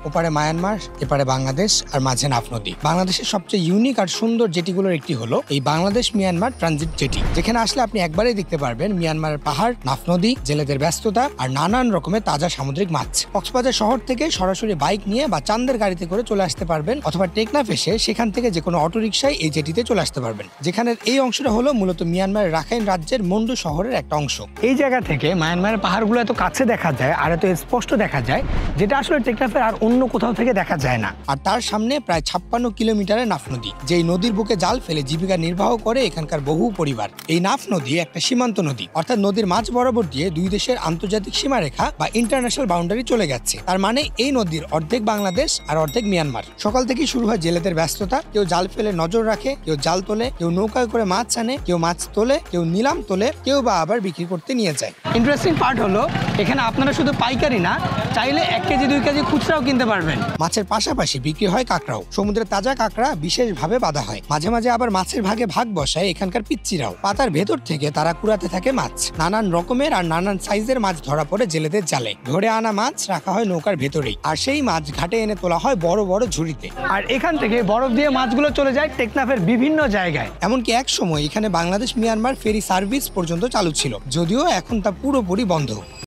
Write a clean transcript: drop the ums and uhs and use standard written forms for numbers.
ওপারে মায়ানমার, এপারে বাংলাদেশ আর মাঝে নাফ নদী। বাংলাদেশের সবচেয়ে ইউনিক আর সুন্দর জেটিগুলোর একটি হলো এই বাংলাদেশ মিয়ানমার ট্রানজিট জেটি, যেখানে আসলে আপনি একবারেই দেখতে পারবেন মিয়ানমারের পাহাড়, নাফ নদী, জেলেদের ব্যস্ততা আর নানান রকমের তাজা সামুদ্রিক মাছ। কক্সবাজার শহর থেকে সরাসরি বাইক নিয়ে বা চান্দের গাড়িতে করে চলে আসতে পারবেন, অথবা টেকনাফ এসে সেখান থেকে যে কোনো অটোরিকশায় এই জেটিতে চলে আসতে পারবেন। যেখানে এই অংশটা হলো মূলত মিয়ানমারের রাখাইন রাজ্যের মন্ডু শহরের একটা অংশ। এই জায়গা থেকে মায়ানমারের পাহাড়গুলো এত কাছে দেখা যায় আর এত স্পষ্ট দেখা যায়, যেটা আসলে টেকনাফের আর অন্য কোথাও থেকে দেখা যায় না। আর তার সামনে প্রায় 56 কিলোমিটারের নাফ নদী, যেই নদীর বুকে জাল ফেলে জীবিকা নির্বাহ করে এখানকার বহু পরিবার। এই নাফ নদী একটা সীমান্ত নদী, অর্থাৎ নদীর মাঝ বরাবর দিয়ে দুই দেশের আন্তর্জাতিক সীমারেখা বা ইন্টারন্যাশনাল বাউন্ডারি চলে গেছে। তার মানে এই নদীর অর্ধেক বাংলাদেশ আর অর্ধেক মিয়ানমার। সকাল থেকেই শুরু হয় জেলেদের ব্যস্ততা। কেউ জাল ফেলে নজর রাখে, কেউ জাল তোলে, কেউ নৌকায় করে মাছ আনে, কেউ মাছ তোলে, কেউ নিলাম তোলে, কেউ বা আবার বিক্রি করতে নিয়ে যায়। ইন্টারেস্টিং পার্ট হলো এখানে আপনারা শুধু পাইকারি না, চাইলে 1 কেজি 2 কেজি খুচরাও কিনতে পারবেন। মাছের পাশাপাশি বিক্রি হয় কাঁকড়াও। সমুদ্রের তাজা কাঁকড়া বিশেষভাবে বাঁধা হয়। মাঝে মাঝে আবার মাছের ভাগে ভাগ বসায় এখানকার পিচ্চিরাও। পাতার ভেতর থেকে তারা কুড়াতে থাকে মাছ। নানান রকমের আর নানান সাইজের মাছ ধরা পড়ে জেলেদের জালে। ধরে আনা মাছ রাখা হয় নৌকার ভেতরেই, আর সেই মাছ ঘাটে এনে তোলা হয় বড় বড় ঝুড়িতে। আর এখান থেকে বরফ দিয়ে মাছগুলো চলে যায় টেকনাফের বিভিন্ন জায়গায়। এমনকি এক সময় এখানে বাংলাদেশ মিয়ানমার ফেরি সার্ভিস পর্যন্ত চালু ছিল, যদিও এখন তা পুরোপুরি বন্ধ।